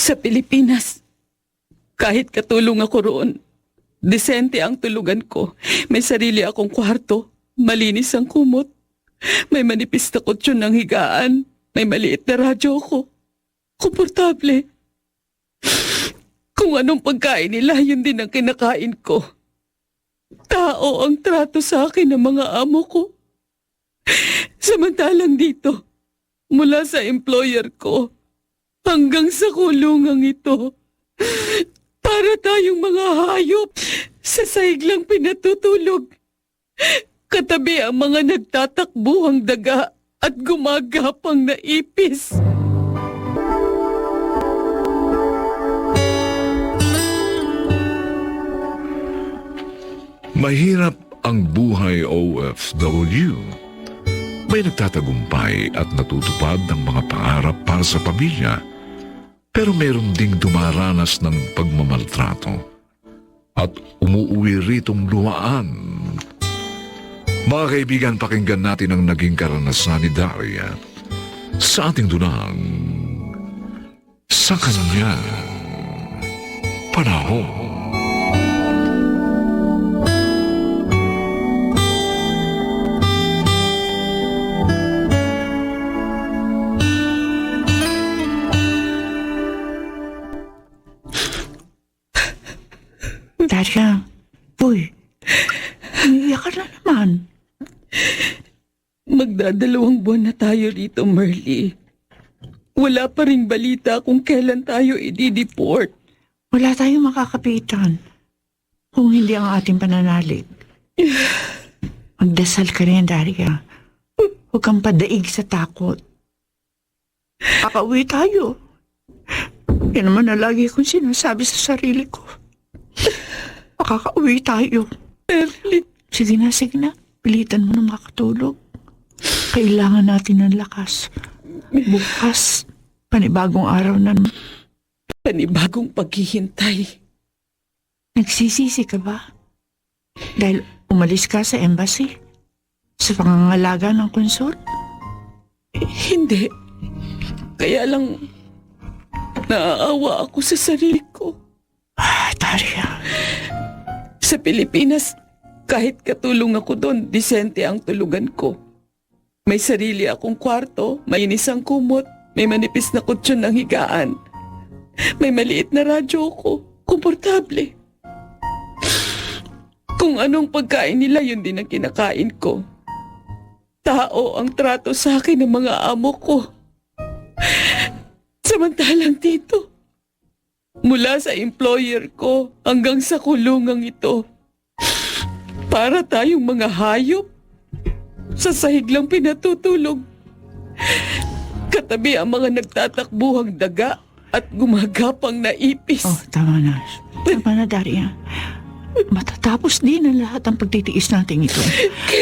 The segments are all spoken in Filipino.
Sa Pilipinas, kahit katulong ako roon, disente ang tulugan ko. May sarili akong kwarto, malinis ang kumot, may manipis na kutsyon ng higaan, may maliit na radyo ko. Komportable. Kung anong pagkain nila, yun din ang kinakain ko. Tao ang trato sa akin ng mga amo ko. Samantalang dito, mula sa employer ko hanggang sa kulungang ito, para tayong mga hayop sa sahig lang pinatutulog. Katabi ang mga nagtatakbuhang daga at gumagapang na ipis. Mahirap ang buhay OFW. May nagtatagumpay at natutupad ng mga pangarap para sa pamilya. Pero meron ding dumaranas ng pagmamaltrato at umuuwi ritong luhaan. Mga kaibigan, pakinggan natin ang naging karanasan ni Daria sa ating dunang sa kanyang panahon. Daria, boy, umiiyak ka na naman. Magdadalawang buwan na tayo rito, Merly. Wala pa ring balita kung kailan tayo i-deport. Wala tayong makakapitan kung hindi ang ating pananalig. Magdasal ka rin, Daria. Huwag kang padaig sa takot. Kakauwi tayo. Yan naman na lagi kong sinasabi sa sarili ko. Makakauwi tayo. Merly, Sige na. Pilitan mo na makatulog. Kailangan natin ng lakas. Bukas, panibagong araw na. panibagong paghihintay. Nagsisisi ka ba? Dahil umalis ka sa embassy? Sa pangangalaga ng konsul? Hindi. Kaya lang, naaawa ako sa sarili ko. Daria. Sa Pilipinas, kahit katulong ako doon, disente ang tulugan ko. May sarili akong kwarto, mainis ang kumot, may manipis na kutsyon ng higaan. May maliit na radyo ko, komportable. Kung anong pagkain nila, yun din ang kinakain ko. Tao ang trato sa akin ng mga amo ko. Samantalang dito, mula sa employer ko hanggang sa kulungang ito, para tayong mga hayop, sa sahig lang pinatutulog. Katabi ang mga nagtatakbuhang daga at gumagapang na ipis. Oh, tama na. Tama na, Daria. Matatapos din ang lahat ng pagtitiis natin ito.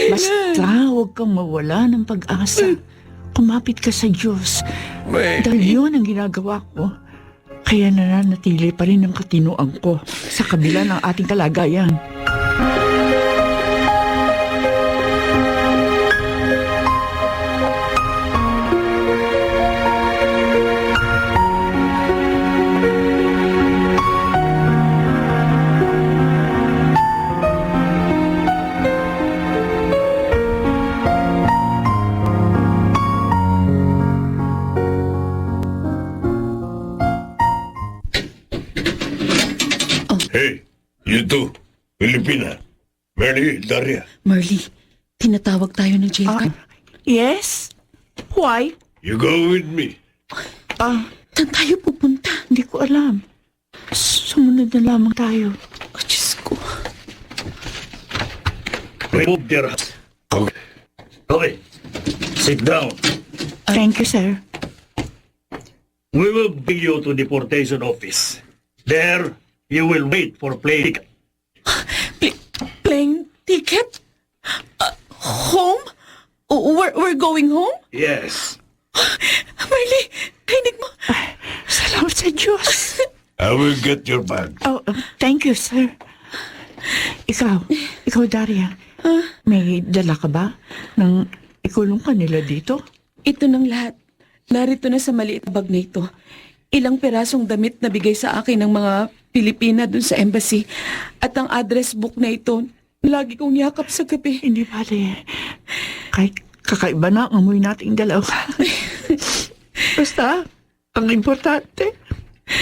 Basta huwag kang mawala ng pag-asa. Kumapit ka sa Diyos. Dahil yun ang ginagawa ko. Kaya nananatili pa rin ang katinuan ko sa kabila ng ating kalagayan. Hey, you two, Filipina, Merly, Daria. Merly, tinatawag tayo ng jail guard. Yes? Why? You go with me. Saan tayo pupunta? Hindi ko alam. Sumunod na lamang tayo. Oh, Diyos ko. Remove their hands. Okay. Okay. Sit down. Thank you, sir. We will bring you to deportation office. There, you will wait for plane ticket. Plane ticket? Home? We're going home? Yes. Merly, rinig mo. Salamat sa Diyos. I will get your bag. Oh, thank you, sir. Ikaw, Daria. May dala ka ba nang ikulong ka nila dito? Ito ng lahat. Narito na sa maliit na bag na ito. ilang perasong damit na bigay sa akin ng mga Pilipina dun sa embassy. At ang address book na ito, lagi kong yakap sa gabi. Hindi bale. Kahit kakaiba na ang amoy nating dalawa. Basta, ang importante,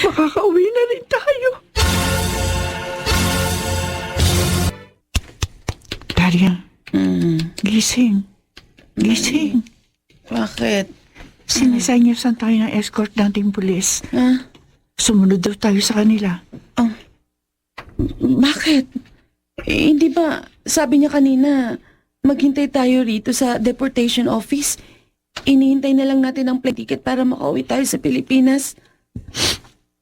makakauwi na rin tayo. Daria, gising. Gising. Bakit? Sinisenyosan tayo ng escort dating pulis. Ha? Sumunod daw tayo sa kanila. Bakit? Hindi ba, sabi niya kanina, maghintay tayo rito sa deportation office. Inihintay na lang natin ang plane ticket para makauwi tayo sa Pilipinas.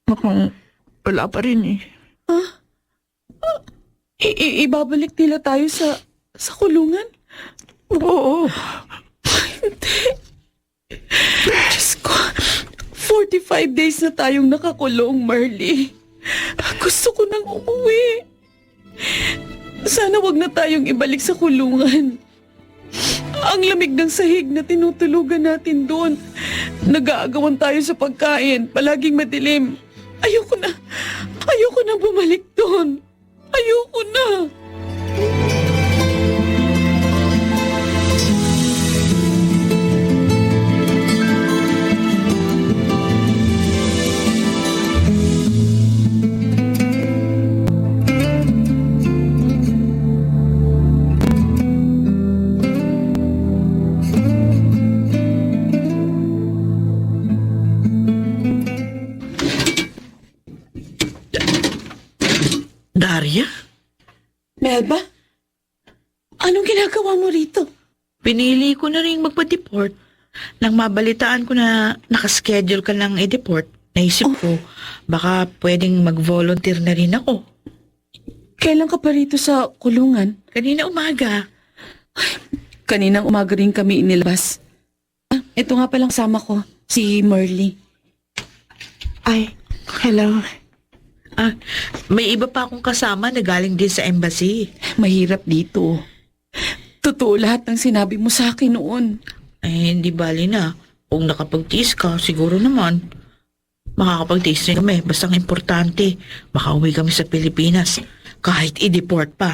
Mukhang wala pa rin eh. Ibabalik nila tayo sa kulungan? Oo. Diyos ko, 45 days na tayong nakakulong, Marley. Gusto ko nang umuwi. Sana wag na tayong ibalik sa kulungan. Ang lamig ng sahig na tinutulugan natin doon. Nag-aagawan tayo sa pagkain, palaging madilim. Ayoko na bumalik doon. Ayoko na. Daria, Melba? Anong ginagawa mo rito? pinili ko na rin magpa-deport. Nang mabalitaan ko na nakaschedule ka lang i-deport, naisip ko, baka pwedeng mag-volunteer na rin ako. Kailan ka pa rito sa kulungan? Kanina umaga. Kaninang umaga rin kami inilabas. Ito nga palang sama ko, si Marley. Ay, hello. May iba pa akong kasama na galing din sa embassy. Mahirap dito. Totoo lahat ng sinabi mo sa akin noon. Ay, hindi bali na. Kung nakapagtiis ka, siguro naman. Makakapagtiis rin kami. Basta ang importante, makauwi kami sa Pilipinas. Kahit i-deport pa.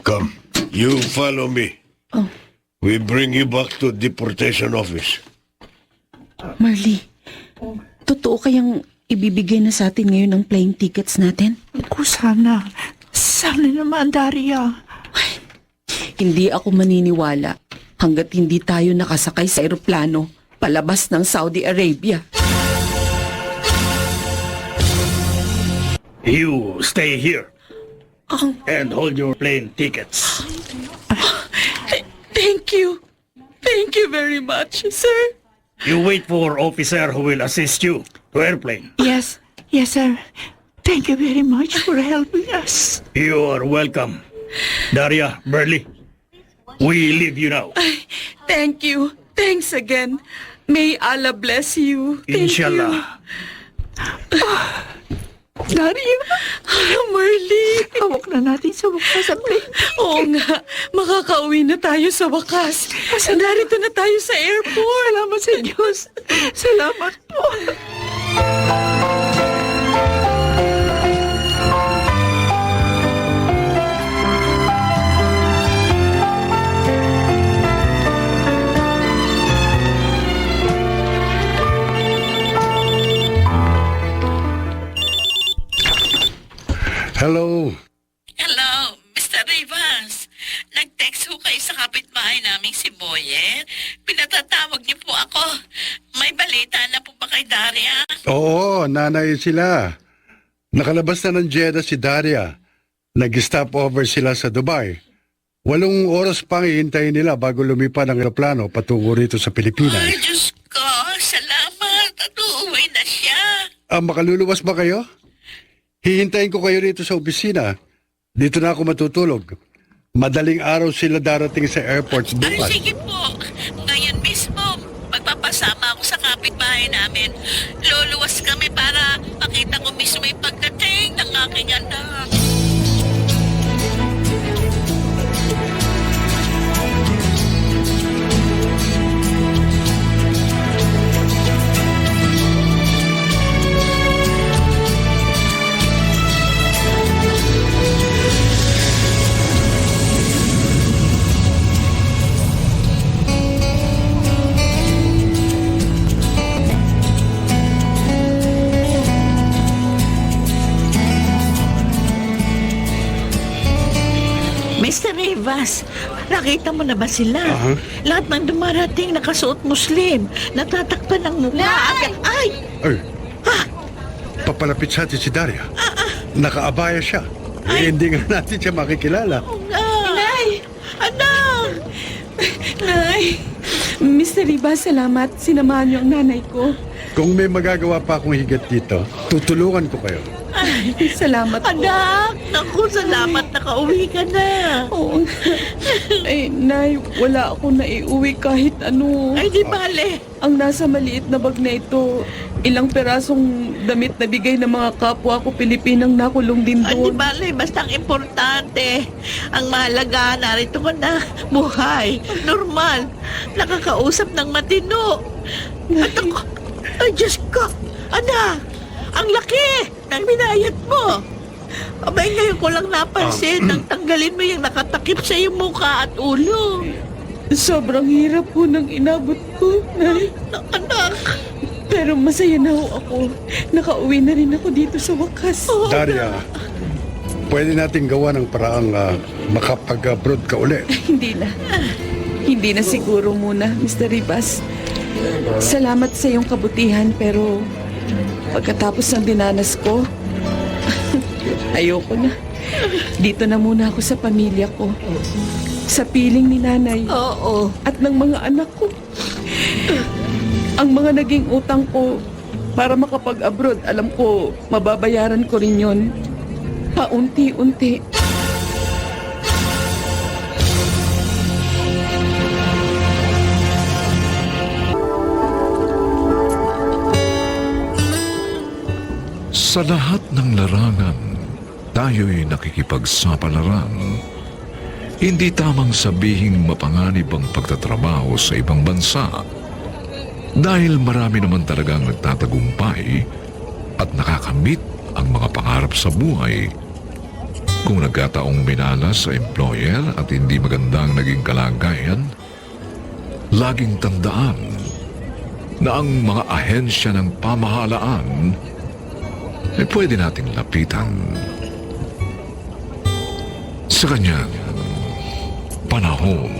Come, you follow me. Oh. We bring you back to deportation office. Marley, totoo kayang ibibigay na sa atin ngayon ang plane tickets natin? Ako sana. Sana naman, Daria. Hindi ako maniniwala hanggat hindi tayo nakasakay sa eroplano palabas ng Saudi Arabia. You stay here Oh, and hold your plane tickets. thank you. Thank you very much, sir. You wait for officer who will assist you to airplane. Yes, yes, sir. Thank you very much for helping us. You are welcome. Daria, Burley, we leave you now. Thank you. Thanks again. May Allah bless you. Thank Inshallah. Daria, Marley. hawak na natin sa wakas ang plane. Oo nga, makakauwi na tayo sa wakas. Narito na tayo sa airport. Salamat sa Diyos. Salamat po. Hello. Hello, Mr. Rivas. Nag-text ho kayo sa kapitbahay naming si Boyer. Pinatatawag niyo po ako. May balita na po ba kay Daria? Oo, nanay sila. Nakalabas na ng Jeddah si Daria. Nag-stop over sila sa Dubai. 8 oras pang ihintayin nila bago lumipad ang eroplano patungo rito sa Pilipinas. Ay, Diyos ko. Salamat. At uuwi na siya. Makaluluwas ba kayo? Hihintayin ko kayo rito sa opisina. Dito na ako matutulog. Madaling araw sila darating sa airport Ay, bukas. sige po. Ngayon mismo, magpapasama ako sa kapitbahay namin. Luluwas kami para makita ko mismo yung pagdating ng aking anak. Mr. Rivas, nakita mo na ba sila? Lahat ng dumarating nakasuot Muslim, natatakpan ng mukha. Ay! Ay, papalapit sa atin si Daria. Nakaabaya siya. Eh, hindi nga natin siya makikilala. Nay! Anak! Nay, Mr. Rivas, salamat. Sinamahan niyo ang nanay ko. Kung may magagawa pa akong higit dito, tutulungan ko kayo. Salamat po. Anak! Naku, salamat nakauwi ka na. Oo. Ay, Nay, wala akong naiuwi kahit ano. Ay, di bale. Ang nasa maliit na bag na ito, ilang perasong damit na bigay ng mga kapwa ko Pilipinang nakulong din Ay, di doon. bale. Basta ang importante. Ang mahalaga, narito ka na. Buhay. Normal. Nakakausap ng matino. At ako, ay, Diyos ko. Anak! Ang laki ng binayad mo. Abay, ngayon ko lang napansin nang tanggalin mo yung nakatakip sa iyong mukha at ulo. Sobrang hirap po ng inabot ko, Nay. Anak! Pero masaya na ho ako. Nakauwi na rin ako dito sa wakas. Daria, pwede natin gawa ng paraang makapag-abroad ka uli. Hindi na. Hindi na siguro muna, Mr. Rivas. Salamat sa iyong kabutihan, pero pagkatapos ng dinanas ko, ayoko na. Dito na muna ako sa pamilya ko. Sa piling ni nanay Oo. at ng mga anak ko. Ang mga naging utang ko para makapag-abroad, alam ko, mababayaran ko rin yon. Paunti-unti. Sa lahat ng larangan, tayo'y nakikipagsapalaran. Hindi tamang sabihing mapanganib ang pagtatrabaho sa ibang bansa. Dahil marami naman talagang nagtatagumpay at nakakamit ang mga pangarap sa buhay. Kung nagkataong minalas sa employer at hindi magandang naging kalagayan, laging tandaan na ang mga ahensya ng pamahalaan ay pwede nating lapitan sa kanyang panahon.